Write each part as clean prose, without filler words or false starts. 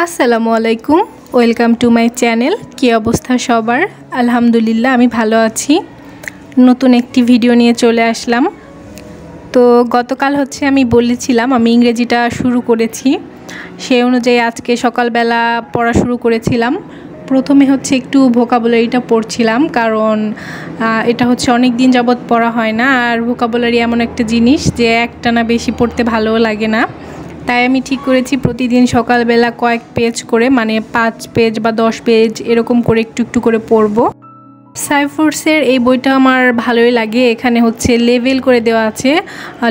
আসসালামু আলাইকুম, welcome to my channel. কী অবস্থা সবার? আলহামদুলিল্লাহ আমি ভালো আছি। নতুন একটি ভিডিও নিয়ে চলে আসলাম। তো গতকাল আমি বলেছিলাম আমি ইংরেজিটা শুরু করেছি, সেই অনুযায়ী আজকে সকালবেলা পড়া শুরু করেছিলাম। প্রথমে একটু ভোকাবুলারিটা পড়ছিলাম, কারণ এটা অনেক দিন যাবৎ পড়া হয় না। আর ভোকাবুলারি এমন একটা জিনিস যে একটানা বেশি পড়তে ভালোও লাগে না। তাই আমি ঠিক করেছি প্রতিদিন সকালবেলা কয়েক পেজ করে, মানে 5 পেজ বা 10 পেজ এরকম করে একটু একটু করে পড়ব। সাইফোর্সের এই বইটা আমার ভালোই লাগে। এখানে লেভেল করে দেওয়া আছে,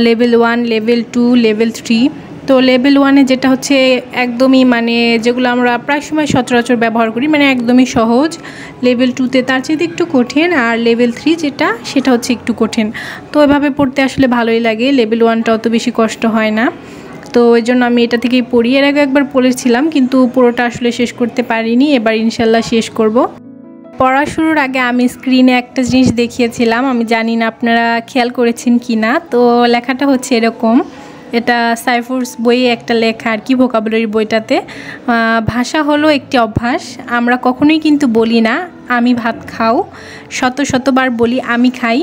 লেভেল 1, লেভেল 2, লেভেল 3। তো লেভেল 1-এ যেটা একদমই মানে যেগুলো আমরা প্রায় সময় সচরাচর ব্যবহার করি, মানে একদমই সহজ। লেভেল 2-তে তার চেয়ে একটু কঠিন, আর লেভেল 3 সেটা একটু কঠিন। তো এভাবে পড়তে আসলে ভালোই লাগে। লেভেল 1টা অত বেশি কষ্ট হয় না, তো এই জন্য আমি এটা থেকেই পড়ি। এর আগে একবার পড়েছিলাম, কিন্তু পুরোটা আসলে শেষ করতে পারিনি। এবার ইনশাল্লাহ শেষ করব। পড়া শুরুর আগে আমি স্ক্রিনে একটা জিনিস দেখিয়েছিলাম, আমি জানি না আপনারা খেয়াল করেছেন কি না। তো লেখাটা এরকম, এটা সাইফোর্স বইয়ে একটা লেখা আর কি, ভোকাবুলারি বইটাতে। ভাষা হলো একটি অভ্যাস। আমরা কখনোই কিন্তু বলি না আমি ভাত খাও, শতবার বলি আমি খাই।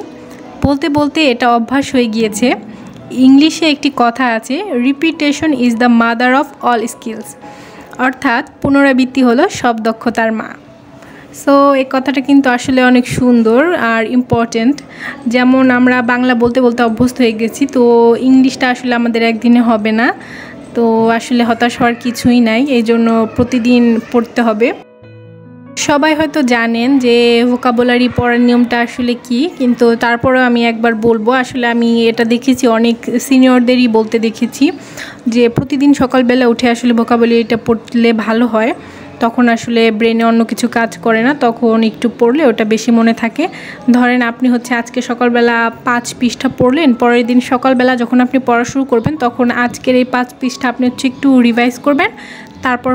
বলতে বলতে এটা অভ্যাস হয়ে গিয়েছে। ইংলিশে একটি কথা আছে, repetition is the mother of all skills, অর্থাৎ পুনরাবৃত্তি হলো সব দক্ষতার মা। সো এই কথাটা কিন্তু আসলে অনেক সুন্দর আর ইম্পর্টেন্ট। যেমন আমরা বাংলা বলতে বলতে অভ্যস্ত হয়ে গেছি, তো ইংলিশটা আসলে আমাদের একদিনে হবে না। তো আসলে হতাশ হওয়ার কিছুই নাই, এই জন্য প্রতিদিন পড়তে হবে। সবাই হয়তো জানেন যে ভোকাবুলারি পড়ার নিয়মটা আসলে কি, কিন্তু তারপরেও আমি একবার বলবো। আসলে আমি এটা দেখেছি, অনেক সিনিয়রদেরই বলতে দেখেছি যে প্রতিদিন সকালবেলা উঠে আসলে ভোকাবুলারিটা পড়লে ভালো হয়। তখন আসলে ব্রেনে অন্য কিছু কাজ করে না, তখন একটু পড়লে ওটা বেশি মনে থাকে। ধরেন আপনি আজকে সকালবেলা 5 পৃষ্ঠা পড়লেন, পরের দিন সকালবেলা যখন আপনি পড়া শুরু করবেন, তখন আজকের এই 5 পৃষ্ঠা আপনি একটু রিভাইজ করবেন। তারপর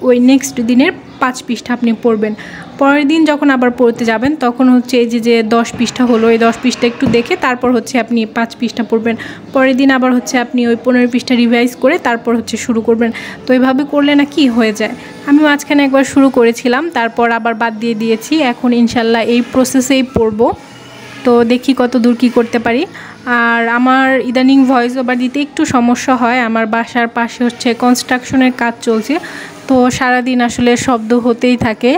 ওই নেক্সট দিনের 5 পৃষ্ঠা আপনি পড়বেন। পরের দিন যখন আবার পড়তে যাবেন, তখন এই যে 10 পৃষ্ঠা হলো, এই 10 পৃষ্ঠা একটু দেখে তারপর আপনি 5 পৃষ্ঠা পড়বেন। পরের দিন আবার আপনি ওই 15 পৃষ্ঠা রিভাইজ করে তারপর শুরু করবেন। তো এইভাবে করলে না কি হয়ে যায়। আমি মাঝখানে একবার শুরু করেছিলাম, তারপর আবার বাদ দিয়ে দিয়েছি। এখন ইনশাল্লাহ এই প্রসেসেই পড়ব। তো দেখি কত দূর কী করতে পারি। আর আমার ইদানিং ভয়েস ওভার দিতে একটু সমস্যা হয়। আমার বাসার পাশে কনস্ট্রাকশনের কাজ চলছে, তো সারাদিন আসলে শব্দ হতেই থাকে।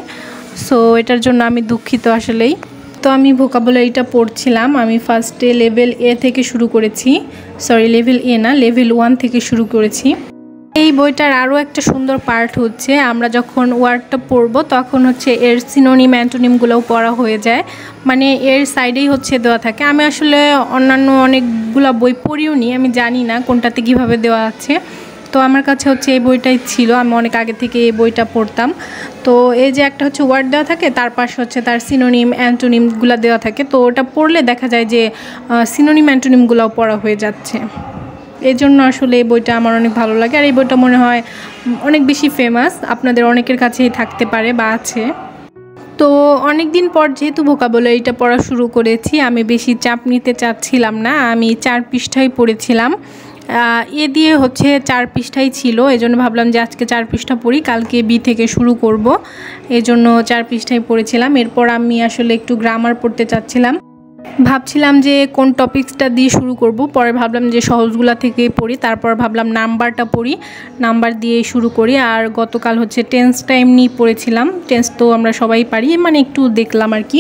সো এটার জন্য আমি দুঃখিত আসলেই। তো আমি ভোকাবুলারিটা পড়ছিলাম। আমি ফার্স্টে লেভেল এ থেকে শুরু করেছি, লেভেল এ না, লেভেল 1 থেকে শুরু করেছি। এই বইটার আরও একটা সুন্দর পার্ট আমরা যখন ওয়ার্ডটা পড়ব, তখন এর সিনোনিম অ্যান্টোনিমগুলোও পড়া হয়ে যায়, মানে এর সাইডেই দেওয়া থাকে। আমি আসলে অন্যান্য অনেকগুলো বই পড়িও নি, আমি জানি না কোনটাতে কীভাবে দেওয়া আছে। তো আমার কাছে এই বইটাই ছিল, আমি অনেক আগে থেকে এই বইটা পড়তাম। তো এই যে একটা ওয়ার্ড দেওয়া থাকে, তার পাশে তার সিনোনিম অ্যান্টোনিমগুলো দেওয়া থাকে। তো ওটা পড়লে দেখা যায় যে সিনোনিম অ্যান্টোনিমগুলোও পড়া হয়ে যাচ্ছে। এই জন্য আসলে এই বইটা আমার অনেক ভালো লাগে। আর এই বইটা মনে হয় অনেক বেশি ফেমাস, আপনাদের অনেকের কাছেই থাকতে পারে বা আছে। তো অনেক দিন পর যেহেতু ভোকাবুলারিটা পড়া শুরু করেছি, আমি বেশি চাপ নিতে চাচ্ছিলাম না। আমি 4 পৃষ্ঠাই পড়েছিলাম। এ দিয়ে 4 পৃষ্ঠাই ছিল, এই জন্য ভাবলাম যে আজকে 4 পৃষ্ঠা পড়ি, কালকে বি থেকে শুরু করব। এই জন্য 4 পৃষ্ঠাই পড়েছিলাম। এরপর আমি আসলে একটু গ্রামার পড়তে চাচ্ছিলাম। ভাবছিলাম যে কোন টপিক্সটা দিয়ে শুরু করব, পরে ভাবলাম যে সহজগুলা থেকে পড়ি, তারপর ভাবলাম নাম্বারটা পড়ি, নাম্বার দিয়ে শুরু করি। আর গতকাল টেন্সটা এমনি পড়েছিলাম। টেন্স তো আমরা সবাই পারি, মানে একটু দেখলাম আর কি।